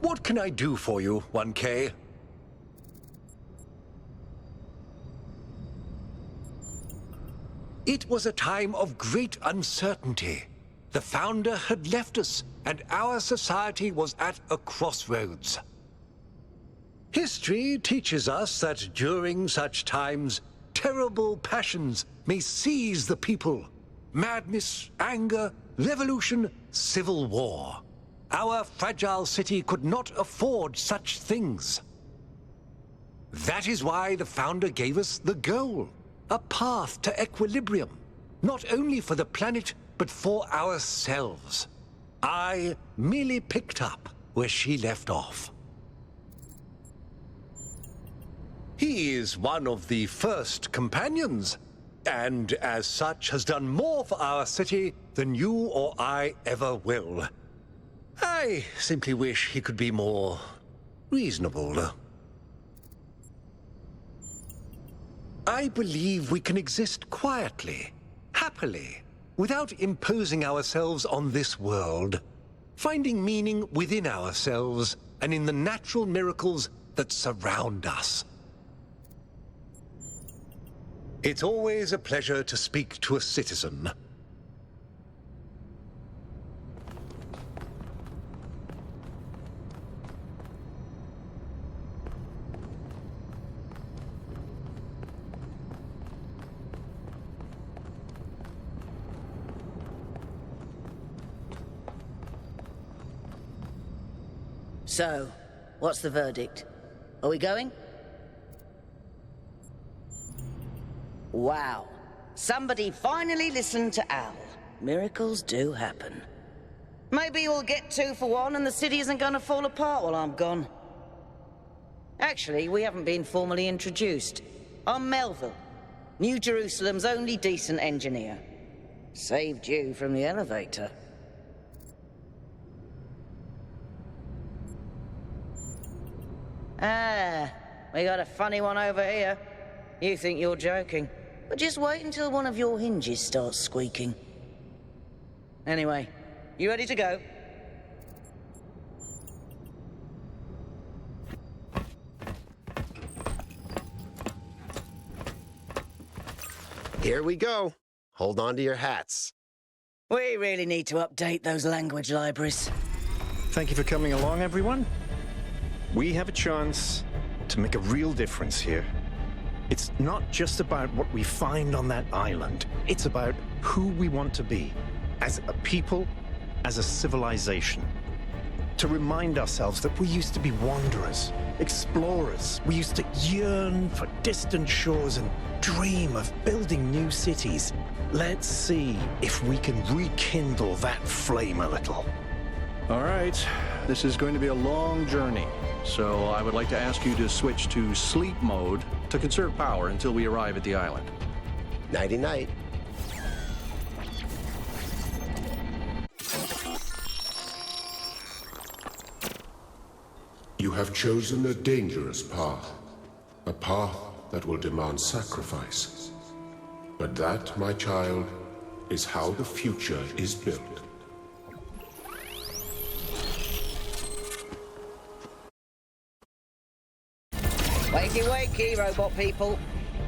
What can I do for you, 1K? It was a time of great uncertainty. The founder had left us, and our society was at a crossroads. History teaches us that during such times, terrible passions may seize the people. Madness, anger, revolution, civil war. Our fragile city could not afford such things. That is why the founder gave us the goal, a path to equilibrium, not only for the planet, but for ourselves. I merely picked up where she left off. He is one of the first companions, and as such has done more for our city than you or I ever will. I simply wish he could be more reasonable. I believe we can exist quietly, happily, without imposing ourselves on this world, finding meaning within ourselves and in the natural miracles that surround us. It's always a pleasure to speak to a citizen. So, what's the verdict? Are we going? Wow. Somebody finally listened to Al. Miracles do happen. Maybe we'll get 2 for 1 and the city isn't gonna fall apart while I'm gone. Actually, we haven't been formally introduced. I'm Melville, New Jerusalem's only decent engineer. Saved you from the elevator. Ah, we got a funny one over here. You think you're joking, but just wait until one of your hinges starts squeaking. Anyway, you ready to go? Here we go. Hold on to your hats. We really need to update those language libraries. Thank you for coming along, everyone. We have a chance to make a real difference here. It's not just about what we find on that island. It's about who we want to be, as a people, as a civilization. To remind ourselves that we used to be wanderers, explorers. We used to yearn for distant shores and dream of building new cities. Let's see if we can rekindle that flame a little. All right, this is going to be a long journey, so I would like to ask you to switch to sleep mode to conserve power until we arrive at the island. Nighty-night. You have chosen a dangerous path, a path that will demand sacrifice. But that, my child, is how the future is built. Wakey, wakey, robot people.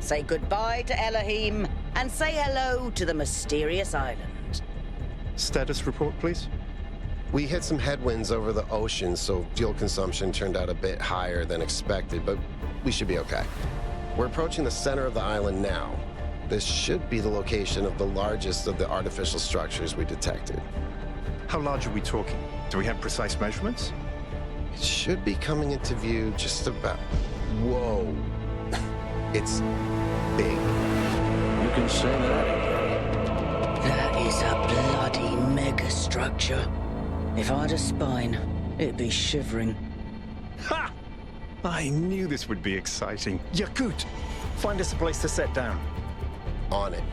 Say goodbye to Elohim, and say hello to the mysterious island. Status report, please. We hit some headwinds over the ocean, so fuel consumption turned out a bit higher than expected, but we should be okay. We're approaching the center of the island now. This should be the location of the largest of the artificial structures we detected. How large are we talking? Do we have precise measurements? It should be coming into view just about... Whoa. It's big. You can say that. That is a bloody megastructure. If I had a spine, it'd be shivering. Ha! I knew this would be exciting. Yakut, find us a place to set down. On it.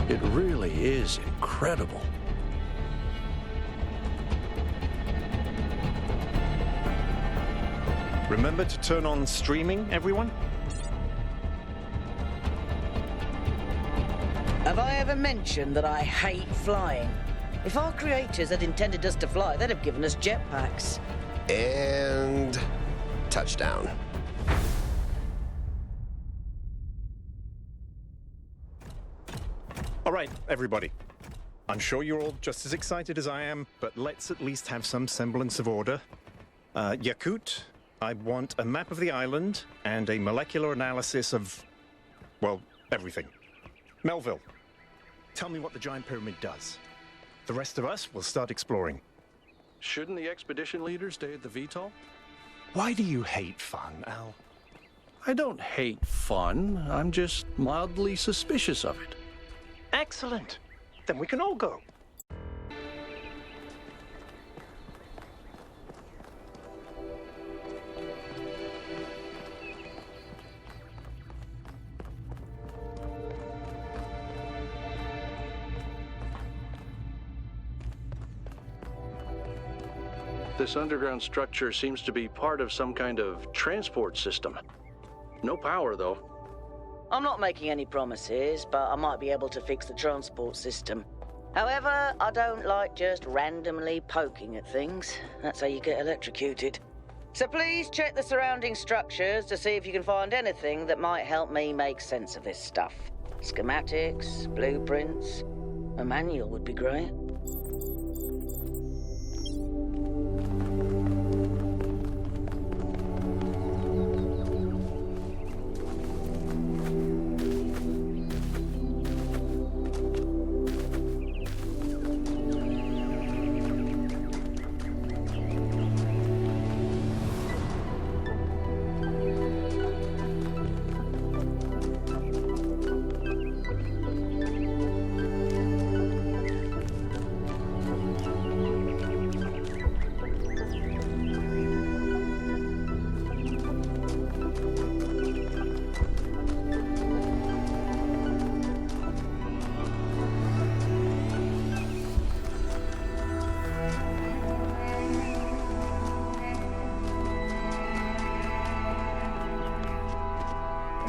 It really is incredible. Remember to turn on streaming, everyone? Have I ever mentioned that I hate flying? If our creators had intended us to fly, they'd have given us jetpacks. And touchdown. All right, everybody. I'm sure you're all just as excited as I am, but let's at least have some semblance of order. Yakut, I want a map of the island and a molecular analysis of, well, everything. Melville, tell me what the giant pyramid does. The rest of us will start exploring. Shouldn't the expedition leader stay at the VTOL? Why do you hate fun, Al? I don't hate fun. I'm just mildly suspicious of it. Excellent. Then we can all go. This underground structure seems to be part of some kind of transport system. No power, though. I'm not making any promises, but I might be able to fix the transport system. However, I don't like just randomly poking at things. That's how you get electrocuted. So please check the surrounding structures to see if you can find anything that might help me make sense of this stuff. Schematics, blueprints, a manual would be great.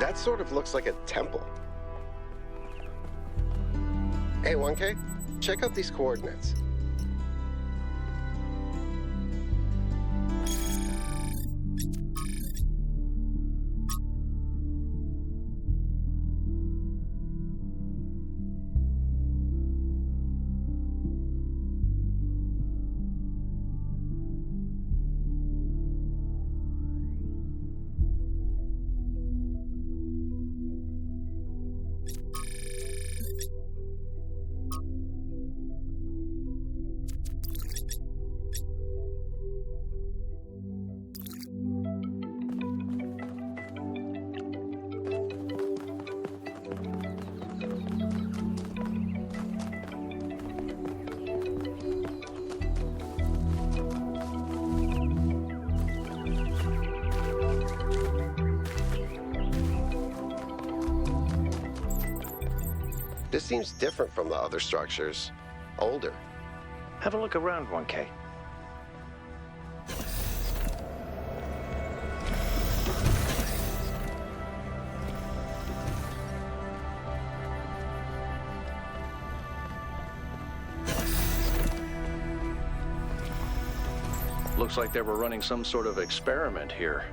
That sort of looks like a temple. Hey, 1K, check out these coordinates. This seems different from the other structures. Older. Have a look around, 1K. Looks like they were running some sort of experiment here.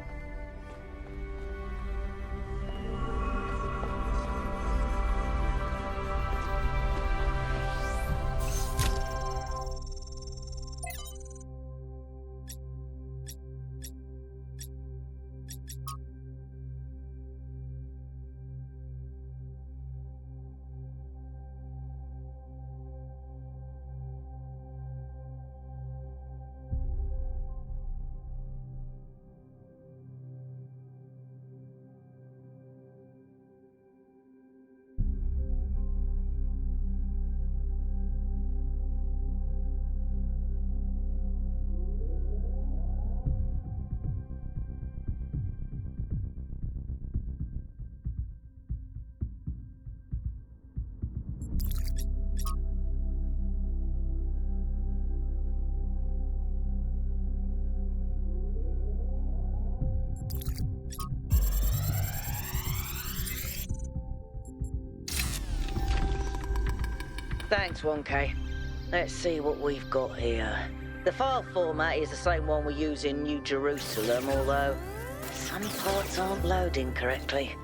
Thanks, 1K. Let's see what we've got here. The file format is the same one we use in New Jerusalem, although some parts aren't loading correctly.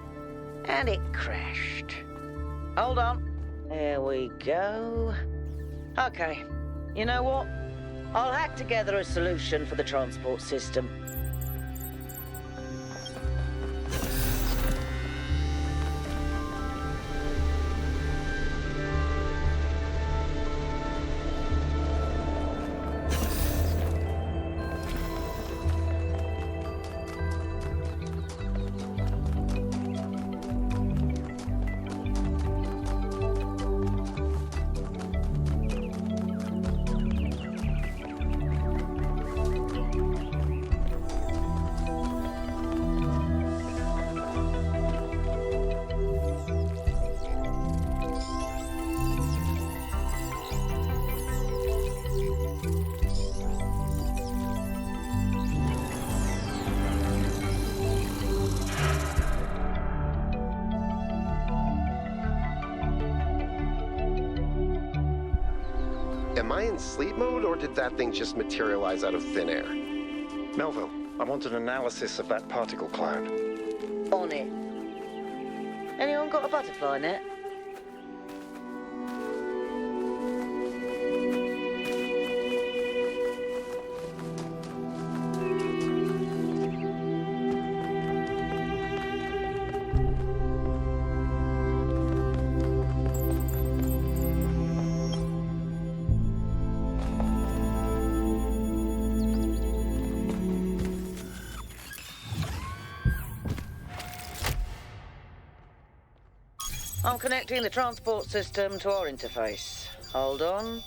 And it crashed. Hold on. There we go. Okay, you know what? I'll hack together a solution for the transport system. Am I in sleep mode, or did that thing just materialize out of thin air? Melville, I want an analysis of that particle cloud. On it. Anyone got a butterfly net? I'm connecting the transport system to our interface. Hold on.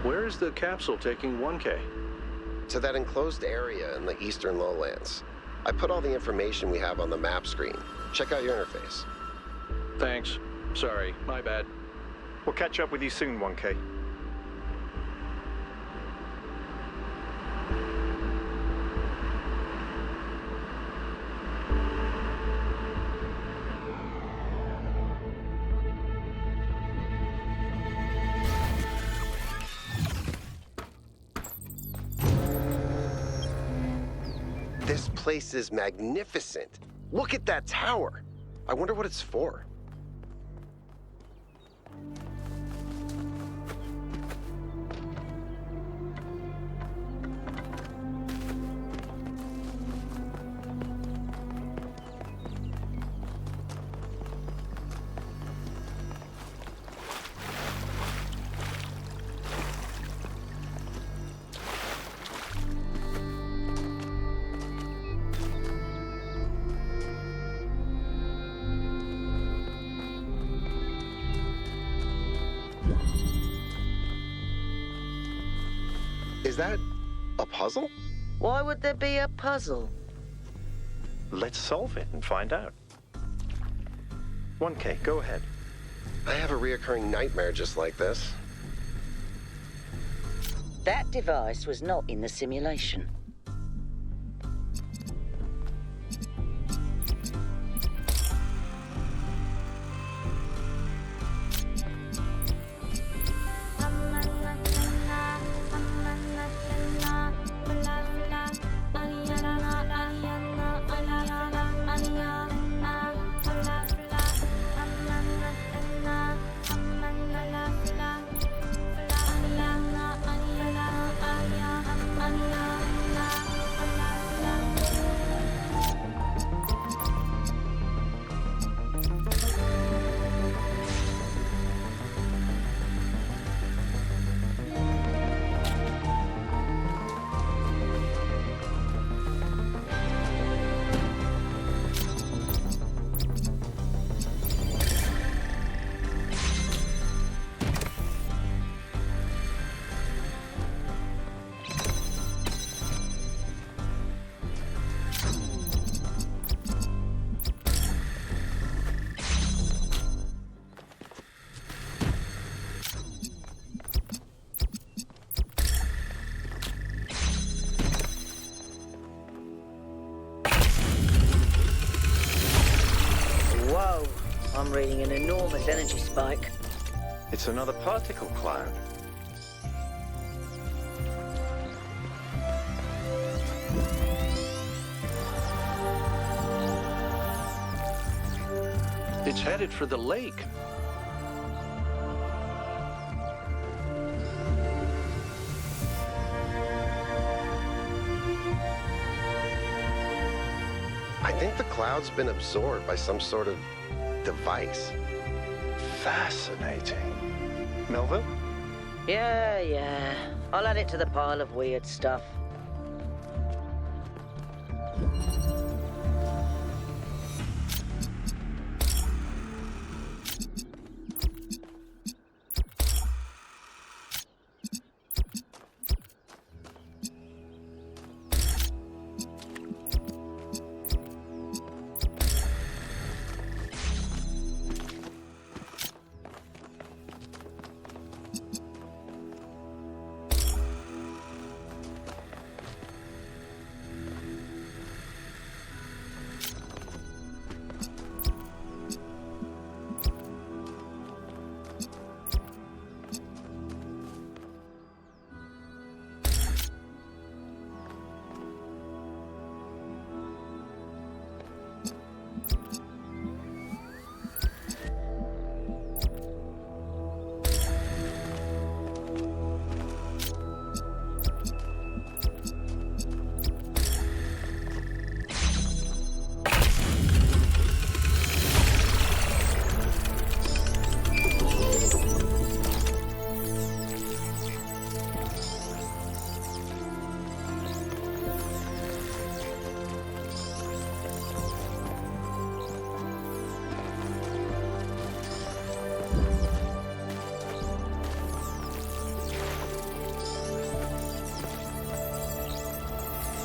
Where is the capsule taking 1K? To that enclosed area in the eastern lowlands. I put all the information we have on the map screen. Check out your interface. Thanks. Sorry, my bad. We'll catch up with you soon, 1K. This place is magnificent. Look at that tower. I wonder what it's for. Is that a puzzle? Why would there be a puzzle? Let's solve it and find out. 1K, go ahead. I have a reoccurring nightmare just like this. That device was not in the simulation. enormous energy spike. It's another particle cloud. It's headed for the lake. I think the cloud's been absorbed by some sort of device. Fascinating. nuevŌ? Yeah. I'll add it to the pile of weird stuff.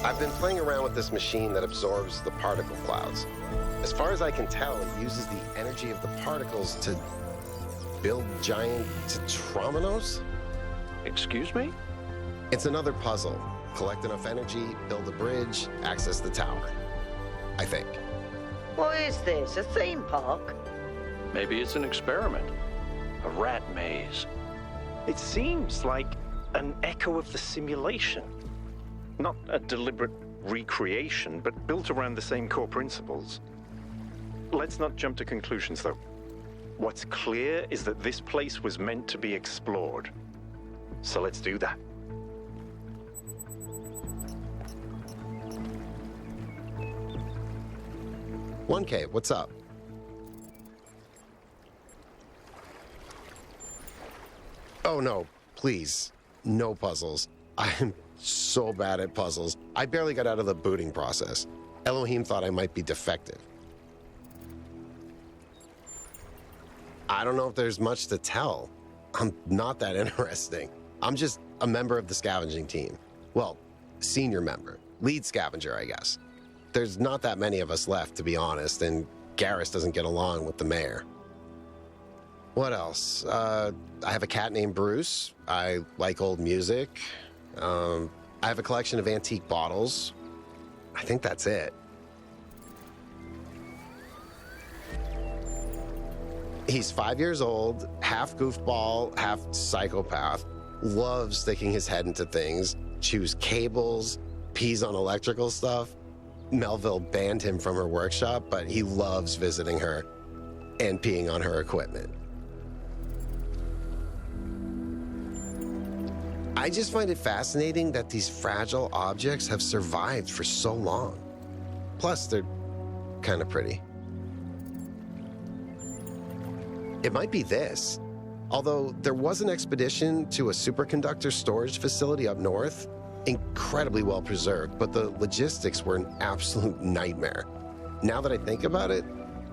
I've been playing around with this machine that absorbs the particle clouds. As far as I can tell, it uses the energy of the particles to build giant tetrominos? Excuse me? It's another puzzle. Collect enough energy, build a bridge, access the tower. I think. What is this, a theme park? Maybe it's an experiment. A rat maze. It seems like an echo of the simulation. Not a deliberate recreation, but built around the same core principles. Let's not jump to conclusions, though. What's clear is that this place was meant to be explored. So let's do that. $1K, what's up? Oh no, please, no puzzles. I'm so bad at puzzles. I barely got out of the booting process. Elohim thought I might be defective. I don't know if there's much to tell. I'm not that interesting. I'm just a member of the scavenging team. Well, senior member. Lead scavenger, I guess. There's not that many of us left, to be honest, and Garrus doesn't get along with the mayor. What else? I have a cat named Bruce. I like old music. I have a collection of antique bottles. I think that's it. He's 5 years old, half goofball, half psychopath, loves sticking his head into things, chews cables, pees on electrical stuff. Melville banned him from her workshop, but he loves visiting her and peeing on her equipment. I just find it fascinating that these fragile objects have survived for so long. Plus, they're kind of pretty. It might be this. Although there was an expedition to a superconductor storage facility up north, incredibly well preserved, but the logistics were an absolute nightmare. Now that I think about it,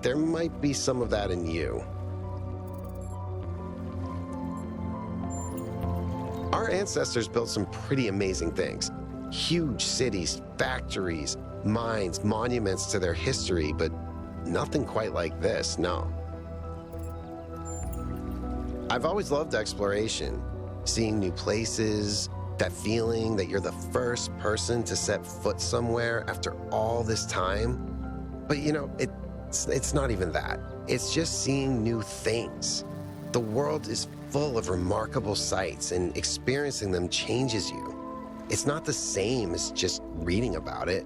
there might be some of that in you. Our ancestors built some pretty amazing things. Huge cities, factories, mines, monuments to their history, but nothing quite like this, no. I've always loved exploration, seeing new places, that feeling that you're the first person to set foot somewhere after all this time. But you know, it It's not even that. It's just seeing new things. The world is full of remarkable sights, and experiencing them changes you. It's not the same as just reading about it.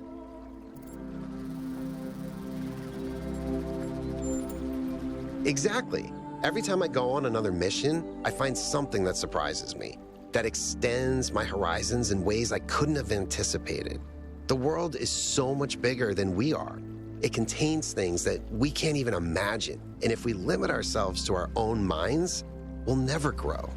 Exactly. Every time I go on another mission, I find something that surprises me, that extends my horizons in ways I couldn't have anticipated. The world is so much bigger than we are. It contains things that we can't even imagine, and if we limit ourselves to our own minds, we'll never grow.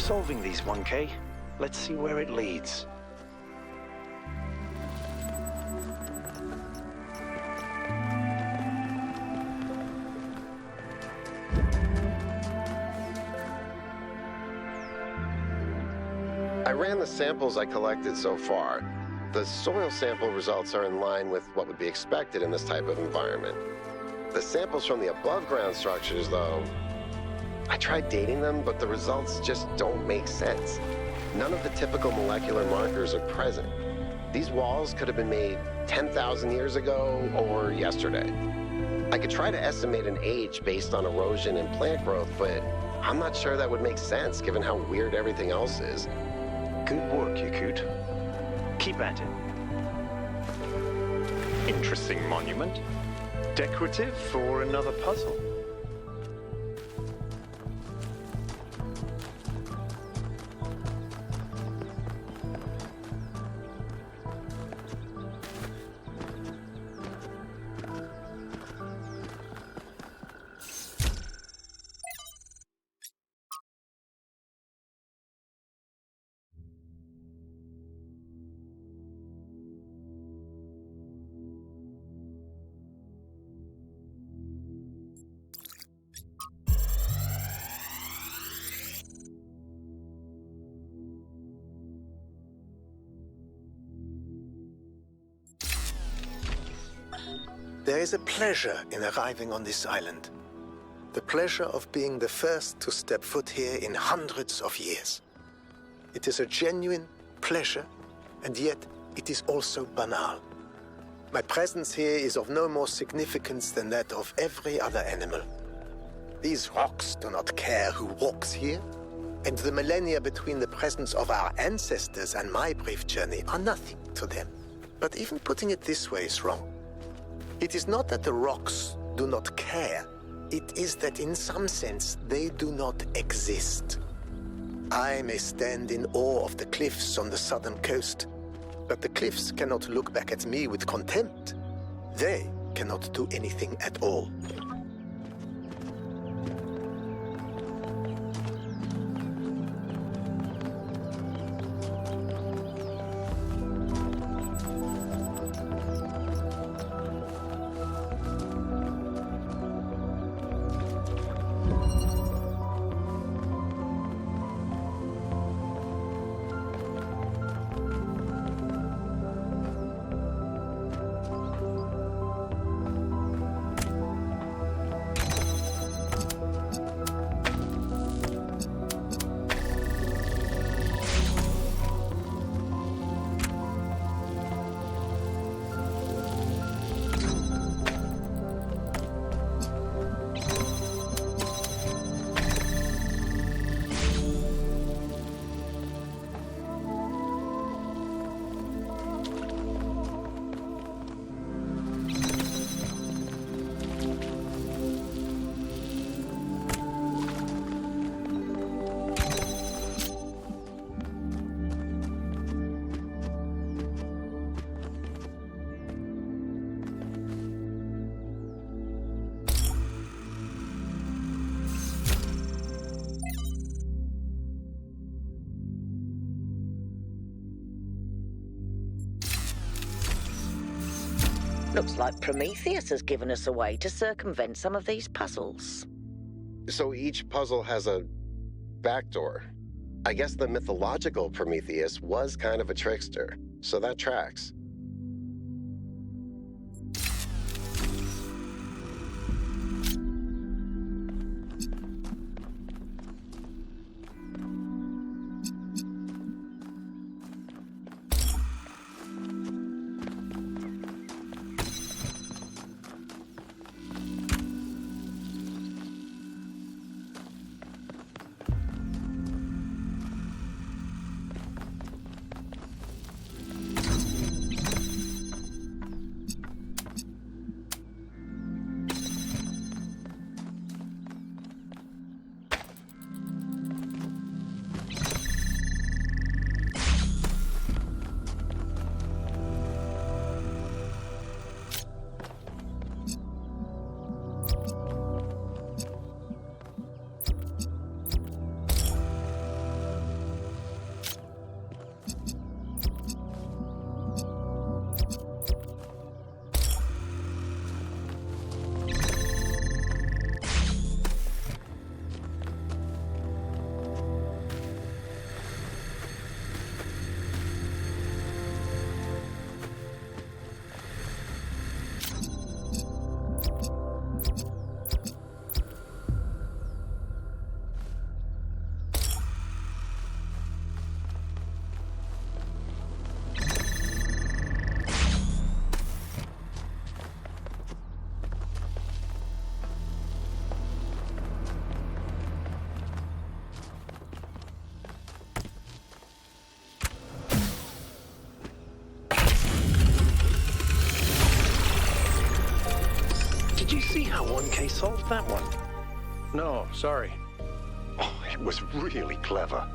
solving these, 1K. Let's see where it leads. I ran the samples I collected so far. The soil sample results are in line with what would be expected in this type of environment. The samples from the above-ground structures, though, I tried dating them, but the results just don't make sense. None of the typical molecular markers are present. These walls could have been made 10,000 years ago or yesterday. I could try to estimate an age based on erosion and plant growth, but I'm not sure that would make sense given how weird everything else is. Good work, Yakut. Keep at it. Interesting monument. Decorative for another puzzle. There is a pleasure in arriving on this island. The pleasure of being the first to step foot here in hundreds of years. It is a genuine pleasure, and yet it is also banal. My presence here is of no more significance than that of every other animal. These rocks do not care who walks here, and the millennia between the presence of our ancestors and my brief journey are nothing to them. But even putting it this way is wrong. It is not that the rocks do not care. It is that in some sense they do not exist. I may stand in awe of the cliffs on the southern coast, but the cliffs cannot look back at me with contempt. They cannot do anything at all. Looks like Prometheus has given us a way to circumvent some of these puzzles. So each puzzle has a backdoor. I guess the mythological Prometheus was kind of a trickster, so that tracks. Did you see how 1K solved that one? No, sorry. Oh, it was really clever.